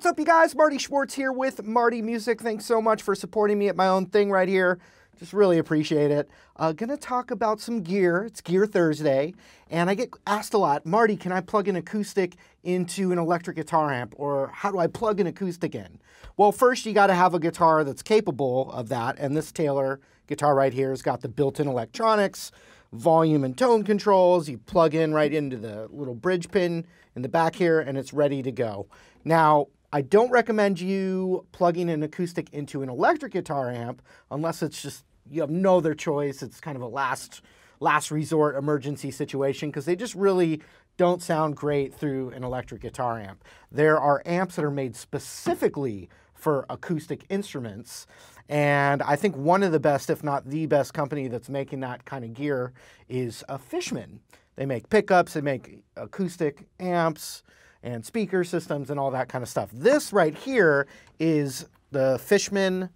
What's up, you guys? Marty Schwartz here with Marty Music. Thanks so much for supporting me at my own thing right here. Just really appreciate it. Gonna talk about some gear. It's Gear Thursday, and I get asked a lot, Marty, can I plug an acoustic into an electric guitar amp, or how do I plug an acoustic in? Well, first you gotta have a guitar that's capable of that, and this Taylor guitar right here has got the built-in electronics, volume and tone controls. You plug in right into the little bridge pin in the back here, and it's ready to go. Now, I don't recommend you plugging an acoustic into an electric guitar amp unless it's just, you have no other choice. It's kind of a last resort emergency situation, because they just really don't sound great through an electric guitar amp. There are amps that are made specifically for acoustic instruments, and I think one of the best, if not the best company that's making that kind of gear is Fishman. They make pickups, they make acoustic amps, and speaker systems and all that kind of stuff. This right here is the Fishman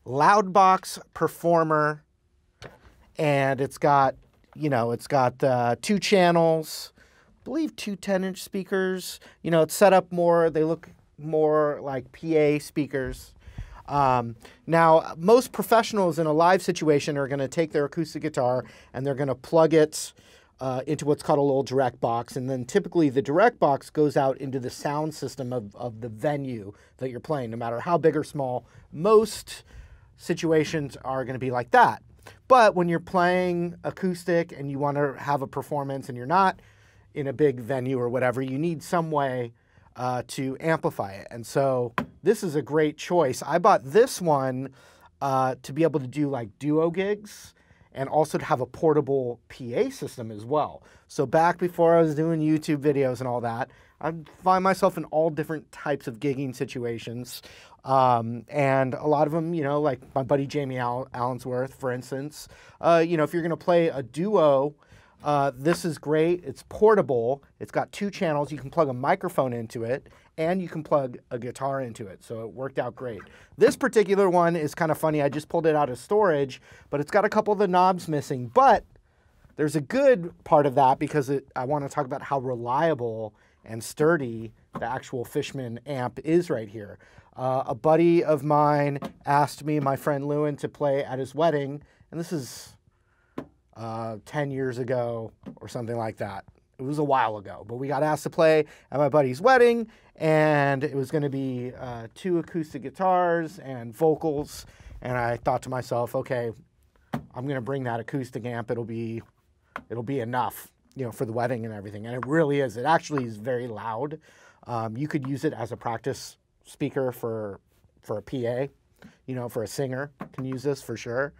Loudbox Performer, and it's got, you know, it's got 2 channels, I believe 2 10-inch speakers. You know, it's set up more, they look more like PA speakers. Now, most professionals in a live situation are gonna take their acoustic guitar and they're gonna plug it into what's called a little direct box, and then typically the direct box goes out into the sound system of the venue that you're playing, no matter how big or small. Most situations are going to be like that. But when you're playing acoustic and you want to have a performance and you're not in a big venue or whatever, you need some way to amplify it. And so this is a great choice. I bought this one to be able to do like duo gigs, and also to have a portable PA system as well. So back before I was doing YouTube videos and all that, I'd find myself in all different types of gigging situations. And a lot of them, you know, like my buddy Jamie Allensworth, for instance, you know, if you're gonna play a duo, this is great. It's portable. It's got 2 channels. You can plug a microphone into it, and you can plug a guitar into it. So it worked out great. This particular one is kind of funny. I just pulled it out of storage, but it's got a couple of the knobs missing. But there's a good part of that, because I want to talk about how reliable and sturdy the actual Fishman amp is right here. A buddy of mine asked me, my friend Lewin, to play at his wedding, and this is 10 years ago or something like that. It was a while ago, but we got asked to play at my buddy's wedding, and it was going to be 2 acoustic guitars and vocals. And I thought to myself, okay, I'm going to bring that acoustic amp. It'll be enough, you know, for the wedding and everything. And it really is. It actually is very loud. You could use it as a practice speaker for a PA. You know, for a singer, can use this for sure.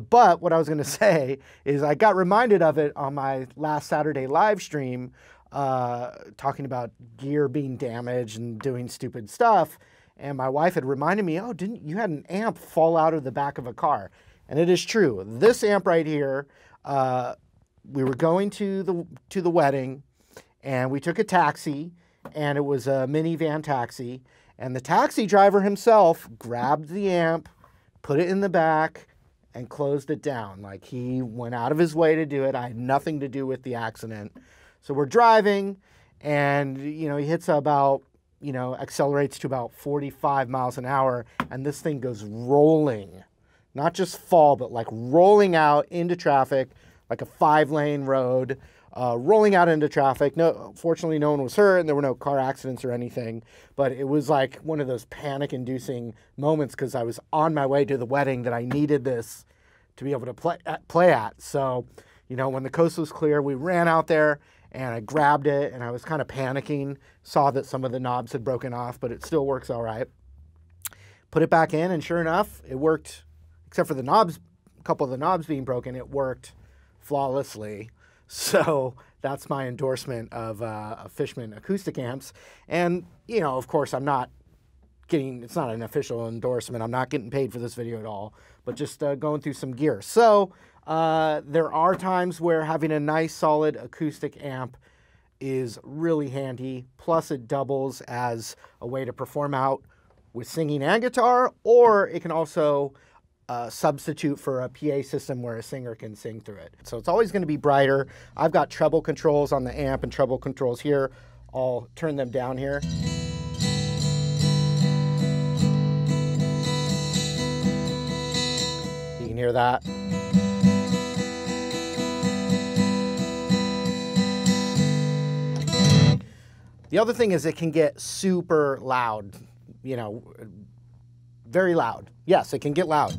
But what I was going to say is I got reminded of it on my last Saturday live stream, talking about gear being damaged and doing stupid stuff. And my wife had reminded me, oh, didn't you had an amp fall out of the back of a car? And it is true. This amp right here, we were going to the wedding, and we took a taxi, and it was a minivan taxi. And the taxi driver himself grabbed the amp, put it in the back, and closed it down. Like, he went out of his way to do it. I had nothing to do with the accident. So we're driving, and, you know, he hits about, you know, accelerates to about 45 miles an hour, and this thing goes rolling. Not just fall, but like rolling out into traffic, like a 5-lane road. Rolling out into traffic. No, fortunately, no one was hurt, and there were no car accidents or anything. But it was like one of those panic-inducing moments, because I was on my way to the wedding that I needed this to be able to play at. So, you know, when the coast was clear, we ran out there, and I grabbed it, and I was kind of panicking. Saw that some of the knobs had broken off, but it still works all right. Put it back in, and sure enough, it worked. Except for the knobs, a couple of the knobs being broken, it worked flawlessly. So that's my endorsement of Fishman acoustic amps. And, you know, of course, I'm not getting, it's not an official endorsement. I'm not getting paid for this video at all, but just going through some gear. So there are times where having a nice solid acoustic amp is really handy. Plus it doubles as a way to perform out with singing and guitar, or it can also substitute for a PA system where a singer can sing through it. So it's always going to be brighter. I've got treble controls on the amp and treble controls here. I'll turn them down here. can hear that. The other thing is it can get super loud, you know, very loud. Yes, it can get loud.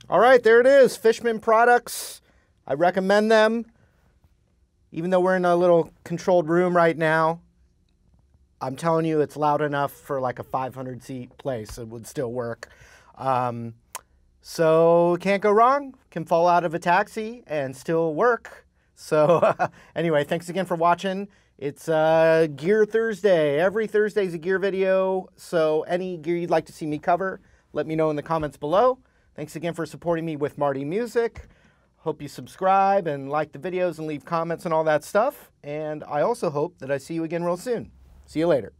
All right, there it is, Fishman products. I recommend them. Even though we're in a little controlled room right now, I'm telling you it's loud enough for like a 500-seat place. It would still work. So can't go wrong. Can fall out of a taxi and still work. So anyway, thanks again for watching. It's Gear Thursday. Every Thursday's a gear video. So any gear you'd like to see me cover, let me know in the comments below. Thanks again for supporting me with Marty Music. Hope you subscribe and like the videos and leave comments and all that stuff. And I also hope that I see you again real soon. See you later.